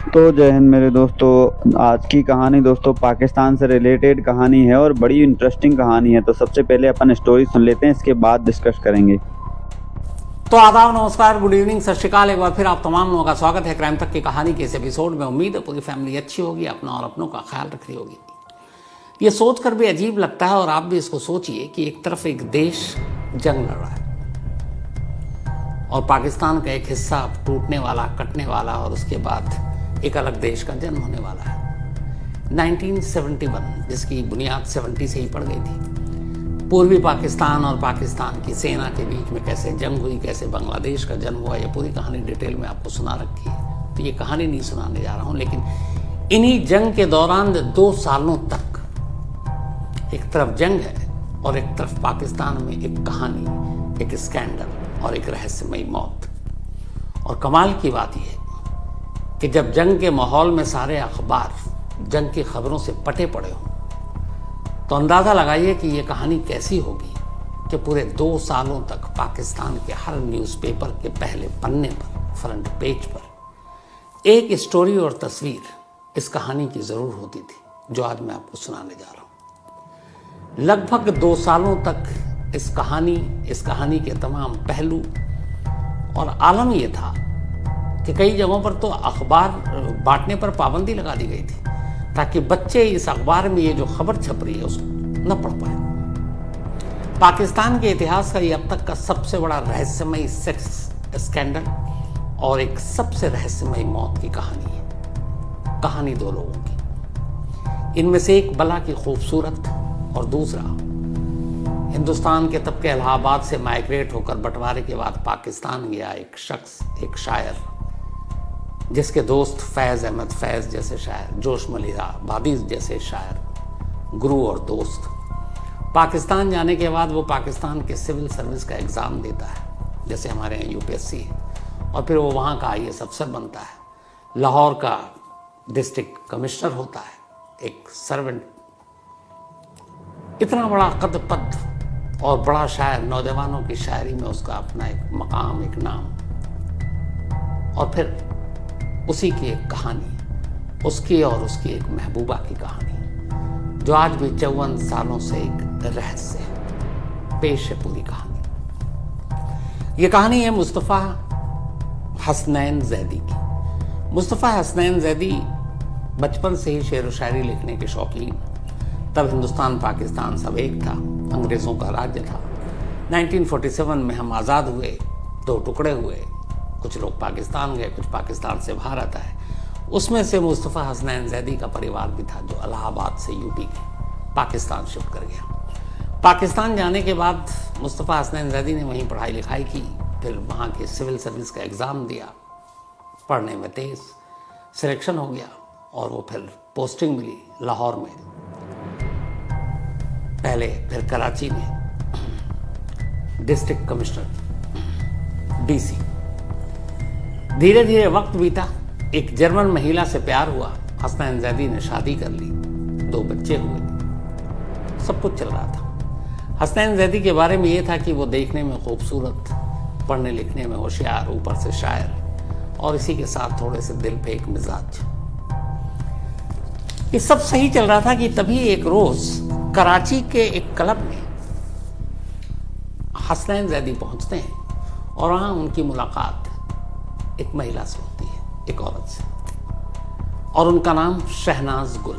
तो जय हिंद मेरे दोस्तों। आज की कहानी दोस्तों पाकिस्तान से रिलेटेड कहानी है और बड़ी इंटरेस्टिंग कहानी है। तो सबसे पहले अपन स्टोरी सुन लेते हैं, इसके बाद डिस्कस करेंगे। तो आदाब, नमस्कार, गुड इवनिंग, सत श्रीकाल। एक बार फिर आप तमाम लोगों का स्वागत है क्राइम तक की कहानी के इस एपिसोड में। उम्मीद है पूरी फैमिली अच्छी होगी, अपना और अपनों का ख्याल रख रही होगी। ये सोचकर भी अजीब लगता है और आप भी इसको सोचिए कि एक तरफ एक देश जंग लड़ रहा है और पाकिस्तान का एक हिस्सा टूटने वाला, कटने वाला और उसके बाद एक अलग देश का जन्म होने वाला है। 1971, जिसकी बुनियाद 70 से ही पड़ गई थी। पूर्वी पाकिस्तान और पाकिस्तान की सेना के बीच में कैसे जंग हुई, कैसे बांग्लादेश का जन्म हुआ, ये पूरी कहानी डिटेल में आपको सुना रखी है। तो ये कहानी नहीं सुनाने जा रहा हूँ, लेकिन इन्हीं जंग के दौरान 2 सालों तक एक तरफ जंग है और एक तरफ पाकिस्तान में एक कहानी, एक स्कैंडल और एक रहस्यमयी मौत। और कमाल की बात यह है कि जब जंग के माहौल में सारे अखबार जंग की खबरों से पटे पड़े हों, तो अंदाज़ा लगाइए कि यह कहानी कैसी होगी कि पूरे 2 सालों तक पाकिस्तान के हर न्यूज़पेपर के पहले पन्ने पर, फ्रंट पेज पर एक स्टोरी और तस्वीर इस कहानी की ज़रूर होती थी, जो आज मैं आपको सुनाने जा रहा हूँ। लगभग 2 सालों तक इस कहानी के तमाम पहलू और आलम ये था कि कई जगहों पर तो अखबार बांटने पर पाबंदी लगा दी गई थी, ताकि बच्चे इस अखबार में ये जो खबर छप रही है उसको न पढ़ पाए। पाकिस्तान के इतिहास का ये अब तक का सबसे बड़ा रहस्यमयी सेक्स स्कैंडल और एक सबसे रहस्यमयी मौत की कहानी है। कहानी 2 लोगों की, इनमें से एक बला की खूबसूरत और दूसरा हिंदुस्तान के तब के इलाहाबाद से माइग्रेट होकर बंटवारे के बाद पाकिस्तान गया एक शख्स, एक शायर, जिसके दोस्त फैज़ अहमद फैज़ जैसे शायर, जोश मलिहा बादी जैसे शायर, गुरु और दोस्त। पाकिस्तान जाने के बाद वो पाकिस्तान के सिविल सर्विस का एग्ज़ाम देता है, जैसे हमारे यहाँ यूपीएससी है, और फिर वो वहाँ का आईएएस अफसर बनता है। लाहौर का डिस्ट्रिक्ट कमिश्नर होता है, एक सर्वेंट। इतना बड़ा कद पद और बड़ा शायर, नौजवानों की शायरी में उसका अपना एक मकाम, एक नाम। और फिर उसी की एक कहानी, उसकी और उसकी एक महबूबा की कहानी, जो आज भी 54 सालों से एक रहस्य है। पेश है पूरी कहानी। ये कहानी है मुस्तफ़ा हसनैन ज़ैदी की। मुस्तफ़ा हसनैन ज़ैदी बचपन से ही शेर व शायरी लिखने के शौकीन। तब हिंदुस्तान पाकिस्तान सब एक था, अंग्रेज़ों का राज्य था। 1947 में हम आज़ाद हुए, 2 टुकड़े हुए, कुछ लोग पाकिस्तान गए, कुछ पाकिस्तान से भारत आए। उसमें से मुस्तफ़ा हसनैन ज़ैदी का परिवार भी था, जो इलाहाबाद से यूपी के पाकिस्तान शिफ्ट कर गया। पाकिस्तान जाने के बाद मुस्तफ़ा हसनैन ज़ैदी ने वहीं पढ़ाई लिखाई की, फिर वहाँ के सिविल सर्विस का एग्ज़ाम दिया, पढ़ने में तेज़, सिलेक्शन हो गया और वो फिर पोस्टिंग मिली लाहौर में, पहले फिर कराची में डिस्ट्रिक्ट कमिश्नर, डीसी। धीरे धीरे वक्त बीता, एक जर्मन महिला से प्यार हुआ, हसनैन ज़ैदी ने शादी कर ली, 2 बच्चे हुए, सब कुछ चल रहा था। हसनैन ज़ैदी के बारे में ये था कि वो देखने में खूबसूरत, पढ़ने लिखने में होशियार, ऊपर से शायर और इसी के साथ थोड़े से दिल पे एक मिजाज। ये सब सही चल रहा था कि तभी एक रोज़ कराची के एक क्लब में हसनैन ज़ैदी पहुंचते हैं और वहाँ उनकी मुलाकात एक महिला से होती है, एक औरत से, और उनका नाम शहनाज गुल।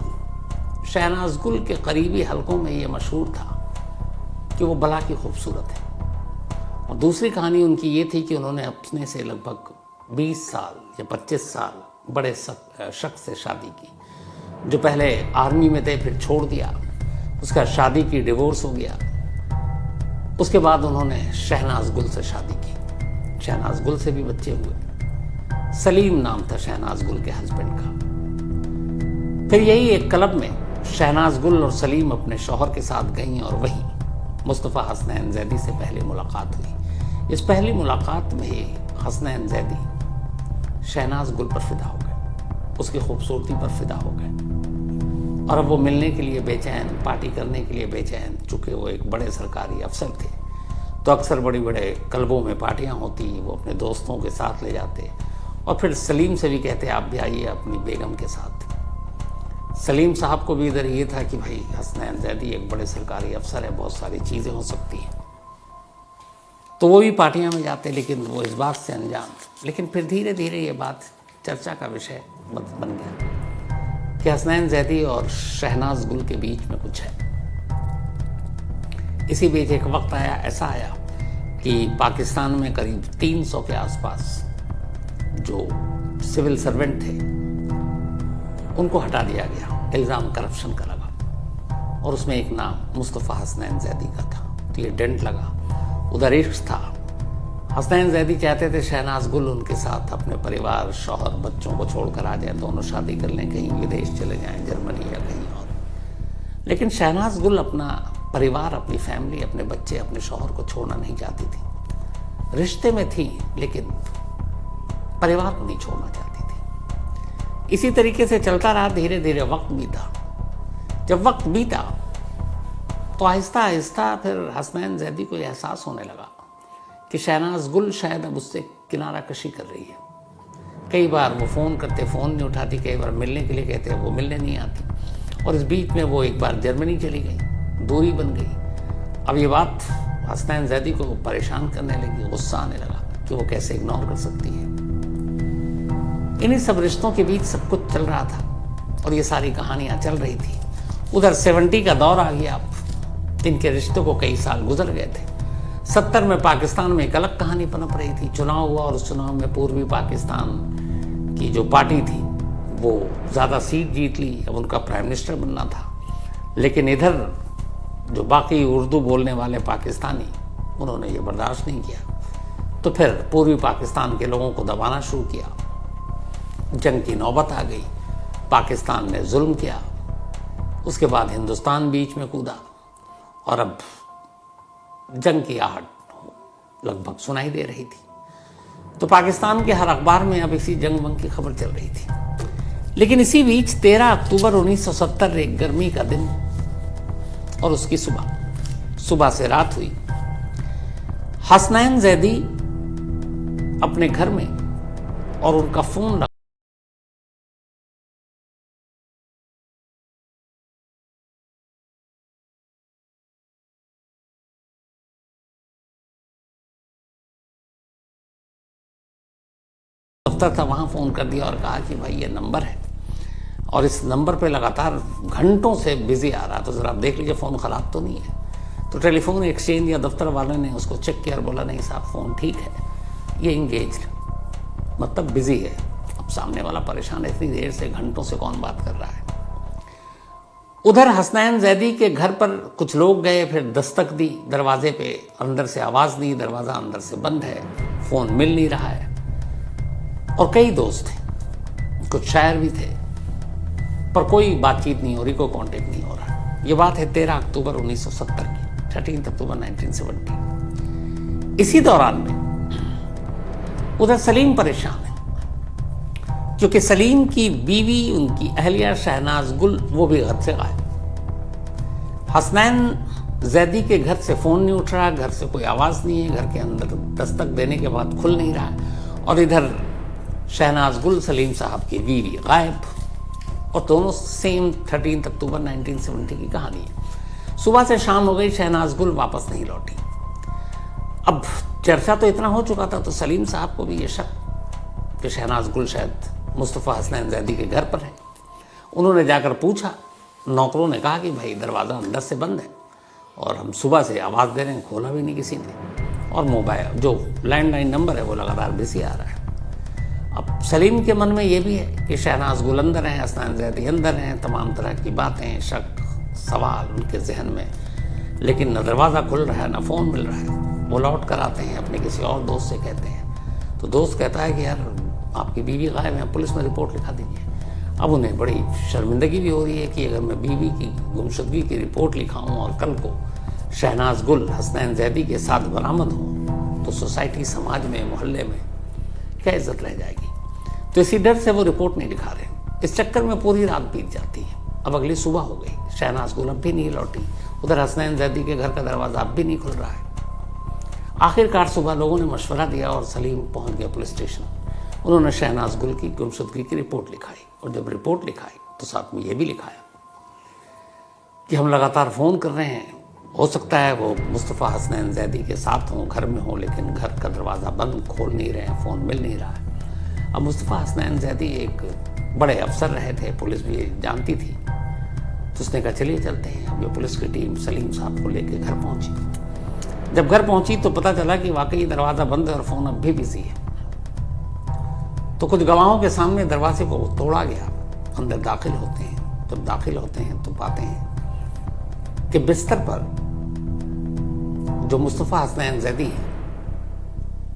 शहनाज गुल के करीबी हलकों में ये मशहूर था कि वो बला की खूबसूरत है। और दूसरी कहानी उनकी ये थी कि उन्होंने अपने से लगभग 20 साल या 25 साल बड़े शख्स से शादी की, जो पहले आर्मी में थे, फिर छोड़ दिया, उसका शादी की, डिवोर्स हो गया। उसके बाद उन्होंने शहनाज गुल से शादी की। शहनाज गुल से भी बच्चे हुए। सलीम नाम था शहनाज गुल के हस्बैंड का। फिर यही एक क्लब में शहनाज गुल और सलीम अपने शौहर के साथ गईं और वहीं मुस्तफ़ा हसनैन ज़ैदी से पहले मुलाकात हुई। इस पहली मुलाकात में ही हसनैन ज़ैदी शहनाज गुल पर फिदा हो गए, उसकी खूबसूरती पर फिदा हो गए। और अब वो मिलने के लिए बेचैन, पार्टी करने के लिए बेचैन। चूँकि वो एक बड़े सरकारी अफसर थे, तो अक्सर बड़े बड़े क्लबों में पार्टियां होती, वो अपने दोस्तों के साथ ले जाते और फिर सलीम से भी कहते आप भी आइए अपनी बेगम के साथ। सलीम साहब को भी इधर ये था कि भाई हसनैन जैदी एक बड़े सरकारी अफसर है, बहुत सारी चीज़ें हो सकती हैं, तो वो भी पार्टियां में जाते, लेकिन वो इस बात से अनजान। लेकिन फिर धीरे धीरे ये बात चर्चा का विषय बन गया कि हसनैन जैदी और शहनाज गुल के बीच में कुछ है। इसी बीच एक वक्त ऐसा आया कि पाकिस्तान में करीब 300 के आसपास जो सिविल सर्वेंट थे उनको हटा दिया गया, इल्ज़ाम करप्शन का लगा, और उसमें एक नाम मुस्तफ़ा हसनैन जैदी का था। तो ये डेंट लगा, उधर इश्क था। हसनैन जैदी चाहते थे शहनाज गुल उनके साथ अपने परिवार, शौहर, बच्चों को छोड़कर आ जाए, दोनों शादी कर लें, कहीं विदेश चले जाएं, जर्मनी या कहीं और। लेकिन शहनाज गुल अपना परिवार, अपनी फैमिली, अपने बच्चे, अपने शौहर को छोड़ना नहीं चाहती थी। रिश्ते में थी लेकिन परिवार को नहीं छोड़ना चाहती थी। इसी तरीके से चलता रहा, धीरे धीरे वक्त बीता। जब वक्त बीता तो आहिस्ता आहिस्ता फिर हसनैन जैदी को एहसास होने लगा कि शहनाज गुल शायद अब उससे किनारा कशी कर रही है। कई बार वो फ़ोन करते, फ़ोन नहीं उठाती, कई बार मिलने के लिए कहते, वो मिलने नहीं आती। और इस बीच में वो एक बार जर्मनी चली गई, दूरी बन गई। अब ये बात हसनैन जैदी को परेशान करने लगी, गुस्सा आने लगा कि वो कैसे इग्नोर कर सकती है। इन्हीं सब रिश्तों के बीच सब कुछ चल रहा था और ये सारी कहानियाँ चल रही थी। उधर 70 का दौर आ गया, इनके रिश्तों को कई साल गुजर गए थे। 70 में पाकिस्तान में एक अलग कहानी पनप रही थी। चुनाव हुआ और उस चुनाव में पूर्वी पाकिस्तान की जो पार्टी थी वो ज़्यादा सीट जीत ली, अब उनका प्राइम मिनिस्टर बनना था। लेकिन इधर जो बाकी उर्दू बोलने वाले पाकिस्तानी, उन्होंने ये बर्दाश्त नहीं किया, तो फिर पूर्वी पाकिस्तान के लोगों को दबाना शुरू किया। जंग की नौबत आ गई, पाकिस्तान ने जुल्म किया, उसके बाद हिंदुस्तान बीच में कूदा और अब जंग की आहट लगभग सुनाई दे रही थी। तो पाकिस्तान के हर अखबार में अब इसी जंग वंग की खबर चल रही थी। लेकिन इसी बीच 13 अक्टूबर 1970 एक गर्मी का दिन और उसकी सुबह से रात हुई। हसनैन जैदी अपने घर में और उनका फोन दफ्तर था, वहाँ फ़ोन कर दिया और कहा कि भाई ये नंबर है और इस नंबर पे लगातार घंटों से बिजी आ रहा, तो ज़रा आप देख लीजिए फ़ोन ख़राब तो नहीं है। तो टेलीफोन एक्सचेंज या दफ्तर वाले ने उसको चेक किया और बोला नहीं साहब फ़ोन ठीक है, ये इंगेज मतलब बिजी है। अब सामने वाला परेशान है, इतनी देर से घंटों से कौन बात कर रहा है। उधर हसनैन जैदी के घर पर कुछ लोग गए, फिर दस्तक दी दरवाजे पे, अंदर से आवाज़ दी, दरवाज़ा अंदर से बंद है, फ़ोन मिल नहीं रहा है। और कई दोस्त थे, कुछ शायर भी थे, पर कोई बातचीत नहीं हो रही, कोई कांटेक्ट नहीं हो रहा। ये बात है 13 अक्टूबर 1970 की, 13 अक्टूबर 1970। इसी दौरान में उधर सलीम परेशान है, क्योंकि सलीम की बीवी, उनकी अहलिया शहनाज गुल, वो भी घर से गायब। हसनैन जैदी के घर से फ़ोन नहीं उठ रहा, घर से कोई आवाज़ नहीं है, घर के अंदर दस्तक देने के बाद खुल नहीं रहा है। और इधर शहनाज गुल, सलीम साहब की बीवी, गायब। और दोनों सेम 13 अक्टूबर 1970 की कहानी है। सुबह से शाम हो गई, शहनाज गुल वापस नहीं लौटी। अब चर्चा तो इतना हो चुका था, तो सलीम साहब को भी ये शक कि शहनाज गुल शायद मुस्तफ़ा हसनैन जैदी के घर पर है। उन्होंने जाकर पूछा, नौकरों ने कहा कि भाई दरवाज़ा अंदर से बंद है और हम सुबह से आवाज़ दे रहे हैं, खोला भी नहीं किसी ने, और मोबाइल जो लैंडलाइन नंबर है वो लगातार बिजी आ रहा है। अब सलीम के मन में ये भी है कि शहनाज गुल अंदर हैं, हसनैन जैदी अंदर हैं, तमाम तरह की बातें, शक, सवाल उनके जहन में, लेकिन न दरवाज़ा खुल रहा है, न फ़ोन मिल रहा है। वो लौट कर आते हैं, अपने किसी और दोस्त से कहते हैं, तो दोस्त कहता है कि यार आपकी बीवी गायब है, पुलिस में रिपोर्ट लिखा दीजिए। अब उन्हें बड़ी शर्मिंदगी भी हो रही है कि अगर मैं बीवी की गुमशुदगी की रिपोर्ट लिखाऊँ और कल को शहनाज गुल हसनैन जैदी के साथ बरामद हो, तो सोसाइटी, समाज में, मोहल्ले में क्या इज्जत रह जाएगी। तो इसी डर से वो रिपोर्ट नहीं लिखा रहे। इस चक्कर में पूरी रात बीत जाती है। अब अगली सुबह हो गई, शहनाज गुल अब भी नहीं लौटी, उधर हसनैन जैदी के घर का दरवाज़ा अब भी नहीं खुल रहा है। आखिरकार सुबह लोगों ने मशवरा दिया और सलीम पहुंच गया पुलिस स्टेशन। उन्होंने शहनाज गुल की गुमशुदगी की रिपोर्ट लिखाई, और जब रिपोर्ट लिखाई तो साथ में ये भी लिखाया कि हम लगातार फ़ोन कर रहे हैं, हो सकता है वो मुस्तफ़ा हसनैन जैदी के साथ हों, घर में हों, लेकिन घर का दरवाज़ा बंद, खोल नहीं रहे हैं, फ़ोन मिल नहीं रहा है। अब मुस्तफ़ा हसनैन जैदी एक बड़े अफसर रहे थे, पुलिस भी जानती थी, तो उसने कहा चलिए चलते हैं। अब ये पुलिस की टीम सलीम साहब को लेकर घर पहुंची। जब घर पहुंची तो पता चला कि वाकई दरवाज़ा बंद है और फ़ोन अब भी बिजी है। तो कुछ गवाहों के सामने दरवाजे को तोड़ा गया, अंदर दाखिल होते हैं। जब दाखिल होते हैं तो पाते हैं कि बिस्तर पर जो मुस्तफ़ा हसनैन जैदी हैं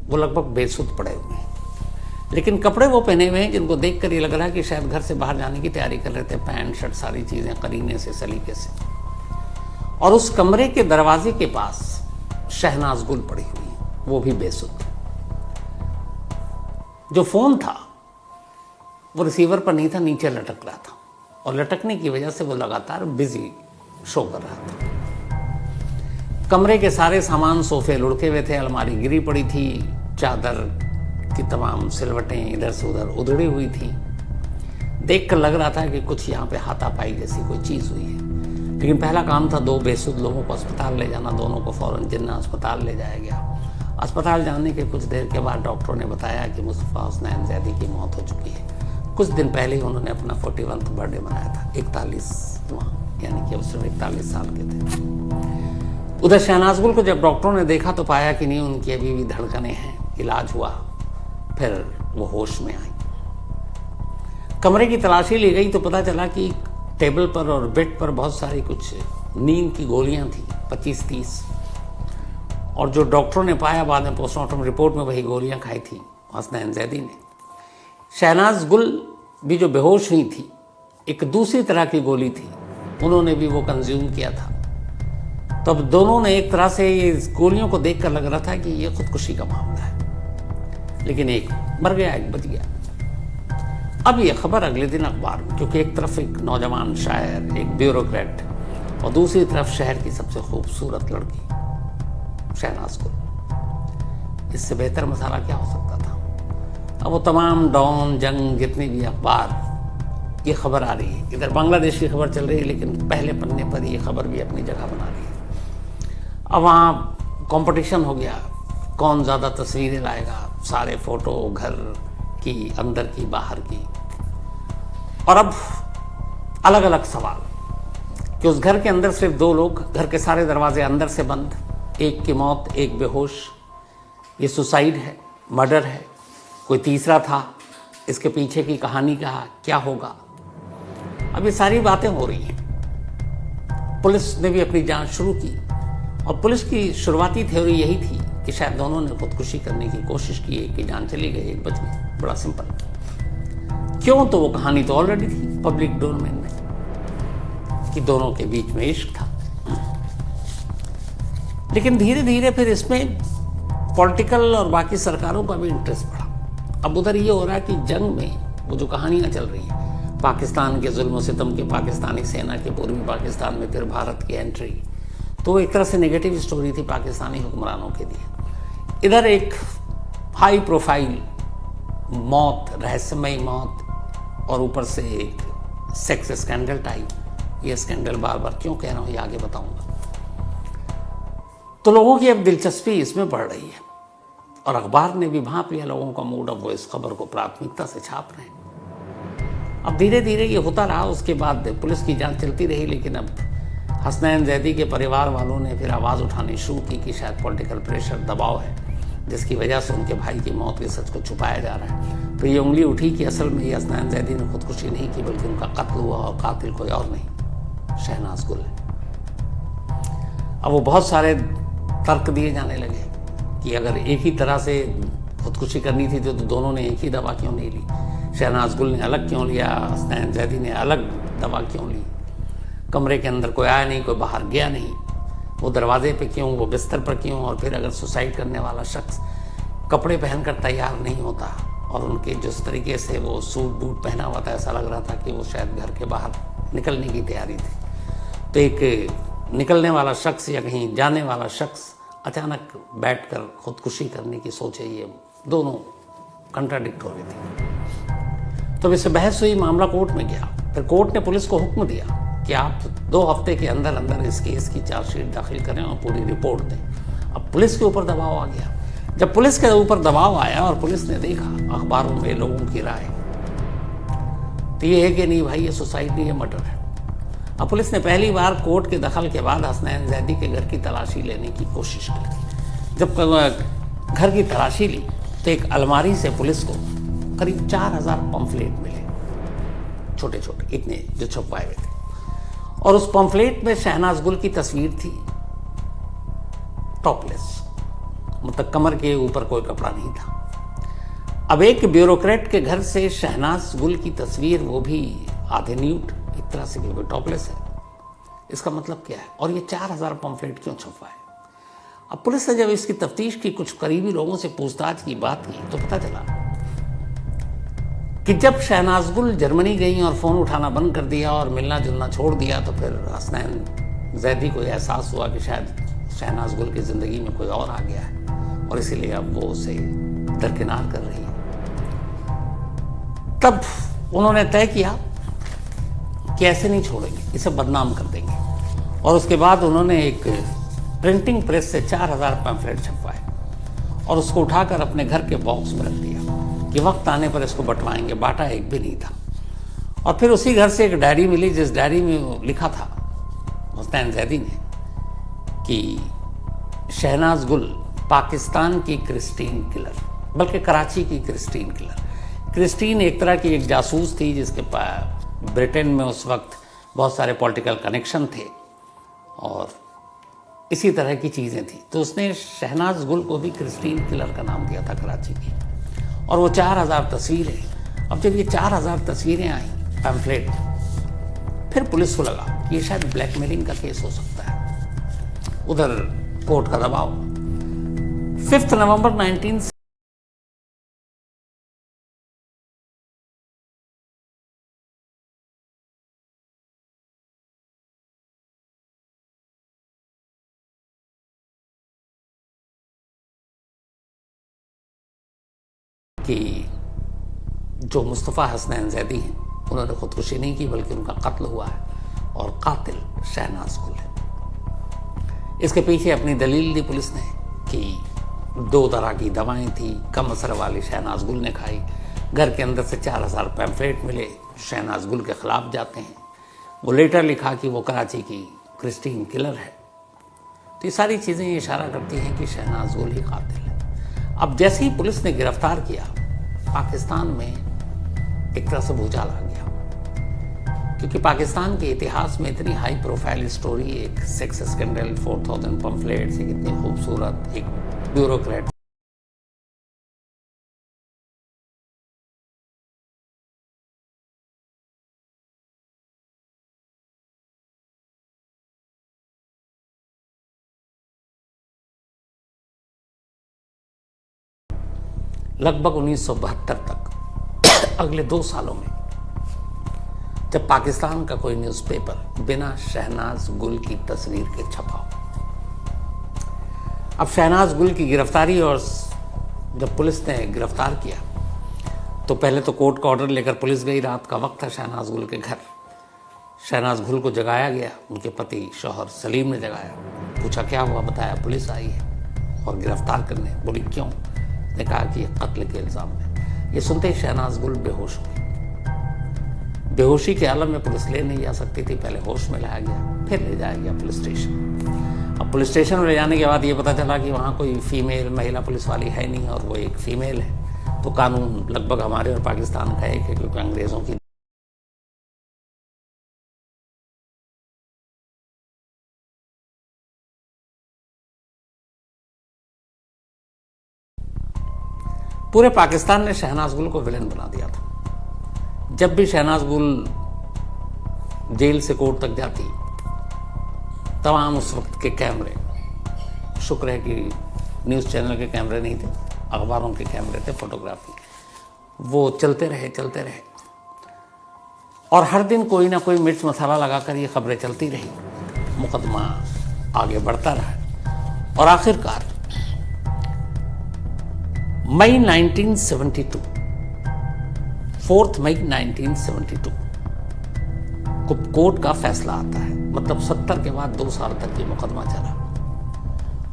वो लगभग बेसुध पड़े हुए हैं, लेकिन कपड़े वो पहने हुए हैं जिनको देखकर ये लग रहा है कि शायद घर से बाहर जाने की तैयारी कर रहे थे, पैंट शर्ट सारी चीज़ें करीने से सलीके से। और उस कमरे के दरवाजे के पास शहनाज गुल पड़ी हुई है, वो भी बेसुध। जो फ़ोन था वो रिसीवर पर नहीं था, नीचे लटक रहा था, और लटकने की वजह से वो लगातार बिजी शो कर रहा था। कमरे के सारे सामान, सोफे लुढ़के हुए थे, अलमारी गिरी पड़ी थी, चादर की तमाम सिलवटें इधर से उधर उधड़ी हुई थी। देखकर लग रहा था कि कुछ यहाँ पे हाथापाई जैसी कोई चीज़ हुई है। लेकिन पहला काम था 2 बेसुध लोगों को अस्पताल ले जाना। दोनों को फ़ौरन जिन्ना अस्पताल ले जाया गया। अस्पताल जाने के कुछ देर के बाद डॉक्टरों ने बताया कि मुस्तफ़ा हसनैन जैदी की मौत हो चुकी है। कुछ दिन पहले ही उन्होंने अपना 41वां बर्थडे मनाया था, 41वां, यानी कि वो सिर्फ 41 साल के थे। उधर शहनाज गुल को जब डॉक्टरों ने देखा तो पाया कि नहीं, उनकी अभी भी धड़कनें हैं। इलाज हुआ, फिर वो होश में आई। कमरे की तलाशी ली गई तो पता चला कि टेबल पर और बेड पर बहुत सारी कुछ नींद की गोलियां थी, 25-30, और जो डॉक्टरों ने पाया बाद में पोस्टमार्टम रिपोर्ट में, वही गोलियां खाई थी हसनैन जैदी ने। शहनाज गुल भी जो बेहोश हुई थी, एक दूसरी तरह की गोली थी, उन्होंने भी वो कंज्यूम किया था। तो अब दोनों ने एक तरह से ये गोलियों को देखकर लग रहा था कि ये खुदकुशी का मामला है, लेकिन एक मर गया, एक बच गया। अब ये खबर अगले दिन अखबार में, क्योंकि एक तरफ एक नौजवान शायर, एक ब्यूरोक्रेट, और दूसरी तरफ शहर की सबसे खूबसूरत लड़की शहनाज गुल, इससे बेहतर मसाला क्या हो सकता था। अब वो तमाम डॉन, जंग, जितने भी अखबार, ये खबर आ रही है। इधर बांग्लादेश की खबर चल रही है, लेकिन पहले पन्ने पर ये खबर भी अपनी जगह बना रही है। अब वहाँ कंपटीशन हो गया, कौन ज़्यादा तस्वीरें लाएगा, सारे फोटो घर की, अंदर की, बाहर की। और अब अलग अलग सवाल कि उस घर के अंदर सिर्फ 2 लोग, घर के सारे दरवाजे अंदर से बंद, एक की मौत, एक बेहोश, ये सुसाइड है, मर्डर है, कोई तीसरा था, इसके पीछे की कहानी क्या होगा। अब ये सारी बातें हो रही हैं। पुलिस ने भी अपनी जांच शुरू की, और पुलिस की शुरुआती थ्योरी यही थी कि शायद दोनों ने खुदकुशी करने की कोशिश की, एक की जान चली गई, एक बच गई। बड़ा सिंपल। क्यों? तो वो कहानी तो ऑलरेडी थी पब्लिक डोमेन में कि दोनों के बीच में इश्क था। लेकिन धीरे धीरे फिर इसमें पॉलिटिकल और बाकी सरकारों का भी इंटरेस्ट बढ़ा। अब उधर ये हो रहा है कि जंग में वो जो कहानियां चल रही हैं, पाकिस्तान के जुल्म सितम के, पाकिस्तानी सेना के पूर्वी पाकिस्तान में फिर भारत की एंट्री, तो एक तरह से नेगेटिव स्टोरी थी पाकिस्तानी हुक्मरानों के लिए। इधर एक हाई प्रोफाइल मौत, रहस्यमयी मौत, और ऊपर से एक सेक्स स्कैंडल टाइप। ये स्कैंडल बार बार क्यों कह रहा हूँ, ये आगे बताऊंगा। तो लोगों की अब दिलचस्पी इसमें बढ़ रही है, और अखबार ने भी भांप लिया लोगों का मूड। अब वो इस खबर को प्राथमिकता से छाप रहे हैं। अब धीरे धीरे ये होता रहा। उसके बाद पुलिस की जांच चलती रही, लेकिन अब हसनैन जैदी के परिवार वालों ने फिर आवाज़ उठानी शुरू की कि शायद पॉलिटिकल प्रेशर, दबाव है, जिसकी वजह से उनके भाई की मौत के सच को छुपाया जा रहा है। तो ये उंगली उठी कि असल में ये हसनैन जैदी ने खुदकुशी नहीं की, बल्कि उनका कत्ल हुआ, और कातिल कोई और नहीं, शहनाज गुल है। अब वो बहुत सारे तर्क दिए जाने लगे कि अगर एक ही तरह से खुदकुशी करनी थी तो दोनों ने एक ही दवा क्यों नहीं ली, शहनाज गुल ने अलग क्यों लिया, हसनैन जैदी ने अलग दवा क्यों ली, कमरे के अंदर कोई आया नहीं, कोई बाहर गया नहीं, वो दरवाजे पे क्यों, वो बिस्तर पर क्यों। और फिर अगर सुसाइड करने वाला शख्स कपड़े पहनकर तैयार नहीं होता, और उनके जिस तरीके से वो सूट बूट पहना हुआ था, ऐसा लग रहा था कि वो शायद घर के बाहर निकलने की तैयारी थी। तो एक निकलने वाला शख्स या कहीं जाने वाला शख्स अचानक बैठकर खुदकुशी करने की सोचे, ये दोनों कंट्राडिक्ट हो रही थी। तो इससे बहस हुई, मामला कोर्ट में गया। फिर कोर्ट ने पुलिस को हुक्म दिया कि आप 2 हफ्ते के अंदर अंदर इस केस की चार्जशीट दाखिल करें और पूरी रिपोर्ट दें। अब पुलिस के ऊपर दबाव आ गया। जब पुलिस के ऊपर दबाव आया और पुलिस ने देखा अखबारों में लोगों की राय, तो ये है कि नहीं भाई, ये सुसाइड नहीं, ये मर्डर है। अब पुलिस ने पहली बार कोर्ट के दखल के बाद हसनैन जैदी के घर की तलाशी लेने की कोशिश की। जब घर की तलाशी ली तो एक अलमारी से पुलिस को करीब 4000 पंफलेट मिले, छोटे छोटे इतने, जो छपवाए हुए थे। और उस पंफलेट में शहनाज गुल की तस्वीर थी, टॉपलेस, मतलब कमर के ऊपर कोई कपड़ा नहीं था। अब एक ब्यूरोक्रेट के घर से शहनाज गुल की तस्वीर, वो भी आधे न्यूड, एक तरह से भी टॉपलेस है, इसका मतलब क्या है? और ये 4000 पंफलेट क्यों छपवाए? अब पुलिस ने जब इसकी तफ्तीश की, कुछ करीबी लोगों से पूछताछ की, बात की, तो पता चला कि जब शहनाज गुल जर्मनी गई और फ़ोन उठाना बंद कर दिया और मिलना जुलना छोड़ दिया, तो फिर हसनैन जैदी को एहसास हुआ कि शायद शहनाज गुल की ज़िंदगी में कोई और आ गया है और इसीलिए अब वो उसे दरकिनार कर रही है। तब उन्होंने तय किया कि ऐसे नहीं छोड़ेंगे, इसे बदनाम कर देंगे। और उसके बाद उन्होंने एक प्रिंटिंग प्रेस से 4000 पैम्फलेट छपवाए और उसको उठाकर अपने घर के बॉक्स में रख दिया कि वक्त आने पर इसको बंटवाएंगे। बांटा एक भी नहीं था। और फिर उसी घर से एक डायरी मिली, जिस डायरी में लिखा था हसनैन जैदी ने कि शहनाज गुल पाकिस्तान की क्रिस्टीन किलर, बल्कि कराची की क्रिस्टीन किलर। क्रिस्टीन एक तरह की एक जासूस थी जिसके ब्रिटेन में उस वक्त बहुत सारे पॉलिटिकल कनेक्शन थे और इसी तरह की चीज़ें थी। तो उसने शहनाज गुल को भी क्रिस्टीन किलर का नाम दिया था कराची की। और वो 4000 तस्वीरें। अब जब ये 4000 तस्वीरें आई पैम्फलेट, फिर पुलिस को लगा कि ये शायद ब्लैकमेलिंग का केस हो सकता है। उधर कोर्ट का दबाव। 5 नवंबर 19 कि जो मुस्तफ़ा हसनैन जैदी हैं, उन्होंने खुदकुशी नहीं की बल्कि उनका कत्ल हुआ है और कातिल शहनाज गुल है। इसके पीछे अपनी दलील दी पुलिस ने कि 2 तरह की दवाएं थी, कम असर वाली शहनाज गुल ने खाई। घर के अंदर से 4000 पैम्फलेट मिले, शहनाज गुल के खिलाफ जाते हैं। वो लेटर लिखा कि वो कराची की क्रिस्टीन किलर है। तो ये सारी चीज़ें इशारा करती हैं कि शहनाज गुल ही कातिल है। अब जैसे ही पुलिस ने गिरफ्तार किया, पाकिस्तान में एक तरह से भूचाल आ गया, क्योंकि पाकिस्तान के इतिहास में इतनी हाई प्रोफाइल स्टोरी, एक सेक्स स्कैंडल, 4000 पंफलेट्स, एक इतनी खूबसूरत एक ब्यूरोक्रेट, लगभग 1972 तक अगले 2 सालों में जब पाकिस्तान का कोई न्यूज़पेपर बिना शहनाज गुल की तस्वीर के छपा। अब शहनाज गुल की गिरफ्तारी, और जब पुलिस ने गिरफ्तार किया तो पहले तो कोर्ट का ऑर्डर लेकर पुलिस गई। रात का वक्त था शहनाज गुल के घर। शहनाज गुल को जगाया गया, उनके पति शौहर सलीम ने जगाया, पूछा क्या हुआ, बताया पुलिस आई है और गिरफ्तार करने। बोली क्यों? ने कहा कि कत्ल के इल्ज़ाम में। ये सुनते ही शहनाज गुल बेहोश हो गई। बेहोशी के आलम में पुलिस ले नहीं जा सकती थी, पहले होश में लाया गया, फिर ले जाया गया पुलिस स्टेशन। अब पुलिस स्टेशन में ले जाने के बाद ये पता चला कि वहाँ कोई फीमेल महिला पुलिस वाली है नहीं और वो एक फीमेल है। तो कानून लगभग हमारे और पाकिस्तान का एक है, क्योंकि अंग्रेज़ों की पूरे पाकिस्तान ने शहनाज गुल को विलेन बना दिया था। जब भी शहनाज गुल जेल से कोर्ट तक जाती, तमाम उस वक्त के कैमरे, शुक्र है कि न्यूज़ चैनल के कैमरे नहीं थे, अखबारों के कैमरे थे, फोटोग्राफी, वो चलते रहे और हर दिन कोई ना कोई मिर्च मसाला लगाकर ये खबरें चलती रही। मुकदमा आगे बढ़ता रहा और आखिरकार मई 1972, 4 मई 1972 को कोर्ट का फैसला आता है। मतलब 70 के बाद 2 साल तक ये मुकदमा चला।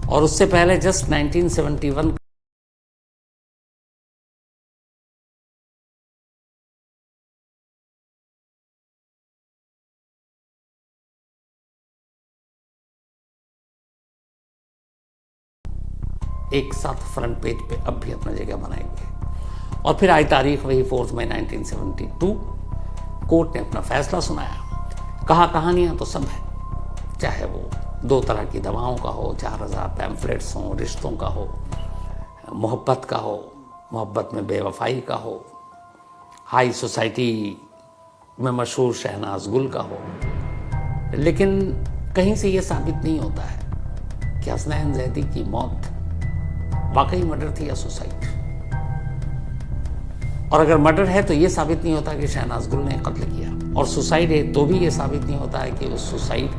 और उससे पहले जस्ट 1971 एक साथ फ्रंट पेज पे अब भी अपना जगह बनाएंगे। और फिर आई तारीख वही 4 मई 1972, कोर्ट ने अपना फैसला सुनाया। कहा कहानियां तो सब है, चाहे वो 2 तरह की दवाओं का हो, 4000 पैम्फलेट्स हो, रिश्तों का हो, मोहब्बत का हो, मोहब्बत में बेवफाई का हो, हाई सोसाइटी में मशहूर शहनाज गुल का हो। लेकिन कहीं से ये साबित नहीं होता है कि हसनैन जैदी की मौत वाकई मर्डर थी या सुसाइड। और अगर मर्डर है तो ये साबित नहीं होता कि शहनाज गुल ने कत्ल किया, और सुसाइड है तो भी ये साबित नहीं होता है कि उस सुसाइड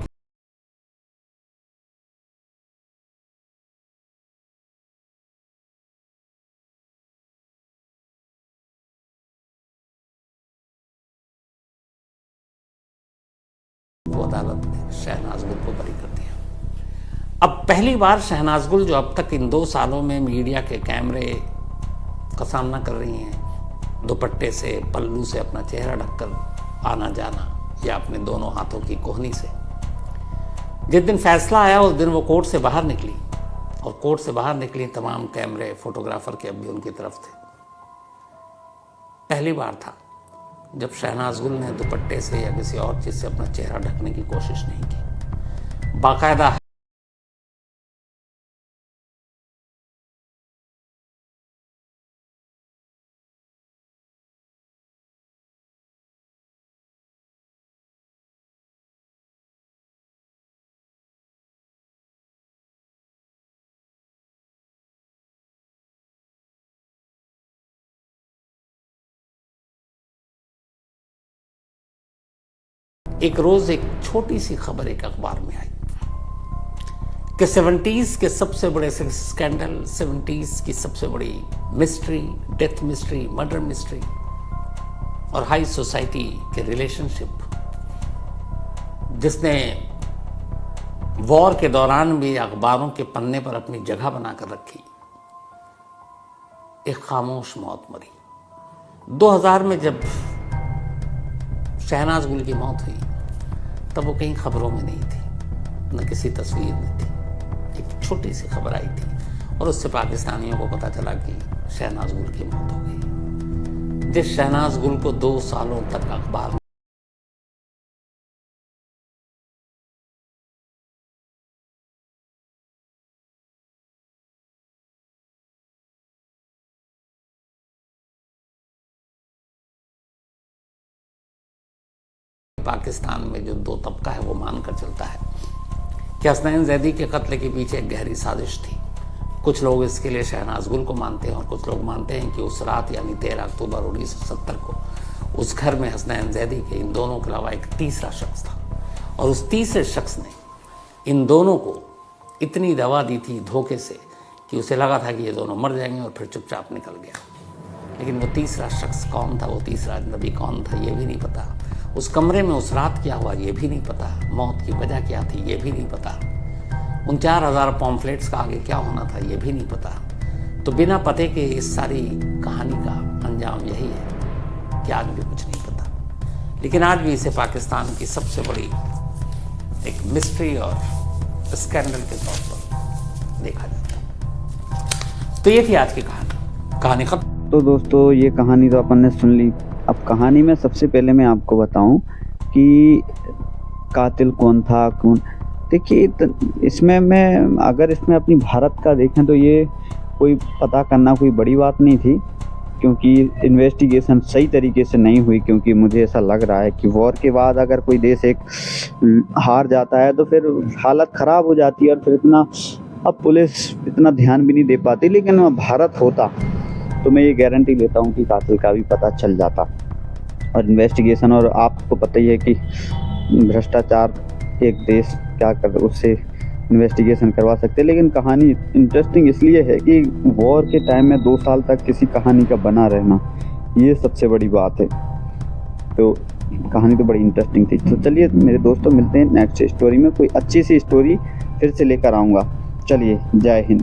को अदालत ने शहनाज गुल को बरी कर दिया। अब पहली बार शहनाज गुल, जो अब तक इन 2 सालों में मीडिया के कैमरे का सामना कर रही हैं, दुपट्टे से, पल्लू से अपना चेहरा ढककर आना जाना, या अपने दोनों हाथों की कोहनी से, जिस दिन फैसला आया उस दिन वो कोर्ट से बाहर निकली। और कोर्ट से बाहर निकली, तमाम कैमरे, फोटोग्राफर के अब भी उनकी तरफ थे। पहली बार था जब शहनाज गुल ने दुपट्टे से या किसी और चीज से अपना चेहरा ढकने की कोशिश नहीं की। बाकायदा एक रोज एक छोटी सी खबर एक अखबार में आई कि 70s के सबसे बड़े स्कैंडल, 70s की सबसे बड़ी mystery, death mystery, murder mystery और हाई सोसाइटी के रिलेशनशिप, जिसने वॉर के दौरान भी अखबारों के पन्ने पर अपनी जगह बनाकर रखी, एक खामोश मौत मरी। 2000 में जब शहनाज गुल की मौत हुई तब वो कहीं खबरों में नहीं थी, न किसी तस्वीर में थी। एक छोटी सी खबर आई थी और उससे पाकिस्तानियों को पता चला कि शहनाज गुल की मौत हो गई। जिस शहनाज गुल को 2 सालों तक अखबार पाकिस्तान में जो 2 तबका है वो मानकर चलता है कि हसनैन जैदी के कत्ल के पीछे एक गहरी साजिश थी। कुछ लोग इसके लिए शहनाज गुल को मानते हैं और कुछ लोग मानते हैं कि उस रात यानी 13 अक्टूबर 1970 को उस घर में हसनैन जैदी के इन दोनों के अलावा एक तीसरा शख्स था, और उस तीसरे शख्स ने इन दोनों को इतनी दवा दी थी धोखे से कि उसे लगा था कि ये दोनों मर जाएंगे, और फिर चुपचाप निकल गया। लेकिन वो तीसरा शख्स कौन था, वो तीसरा अजनबी कौन था, ये भी नहीं पता। उस कमरे में उस रात क्या हुआ ये भी नहीं पता। मौत की वजह क्या थी ये भी नहीं पता। उन 4000 पॉम्फलेट्स का आगे क्या होना था ये भी नहीं पता। तो बिना पते के इस सारी कहानी का अंजाम यही है कि आज भी कुछ नहीं पता। लेकिन आज भी इसे पाकिस्तान की सबसे बड़ी एक मिस्ट्री और स्कैंडल के तौर पर देखा जाता है। तो ये थी आज की कहानी खत्म। तो दोस्तों ये कहानी तो अपन ने सुन ली। अब कहानी में सबसे पहले मैं आपको बताऊं कि कातिल कौन था, कौन। देखिए इसमें अगर इसमें अपनी भारत का देखें तो ये कोई पता करना कोई बड़ी बात नहीं थी, क्योंकि इन्वेस्टिगेशन सही तरीके से नहीं हुई। क्योंकि मुझे ऐसा लग रहा है कि वॉर के बाद अगर कोई देश एक हार जाता है तो फिर हालत ख़राब हो जाती है, और फिर अब पुलिस इतना ध्यान भी नहीं दे पाती। लेकिन भारत होता तो मैं ये गारंटी लेता हूँ कि कातिल का भी पता चल जाता। और इन्वेस्टिगेशन, और आपको पता ही है कि भ्रष्टाचार एक देश क्या कर उससे इन्वेस्टिगेशन करवा सकते हैं। लेकिन कहानी इंटरेस्टिंग इसलिए है कि वॉर के टाइम में 2 साल तक किसी कहानी का बना रहना, ये सबसे बड़ी बात है। तो कहानी तो बड़ी इंटरेस्टिंग थी। तो चलिए मेरे दोस्तों, मिलते हैं नेक्स्ट स्टोरी में। कोई अच्छी सी स्टोरी फिर से लेकर आऊँगा। चलिए, जय हिंद।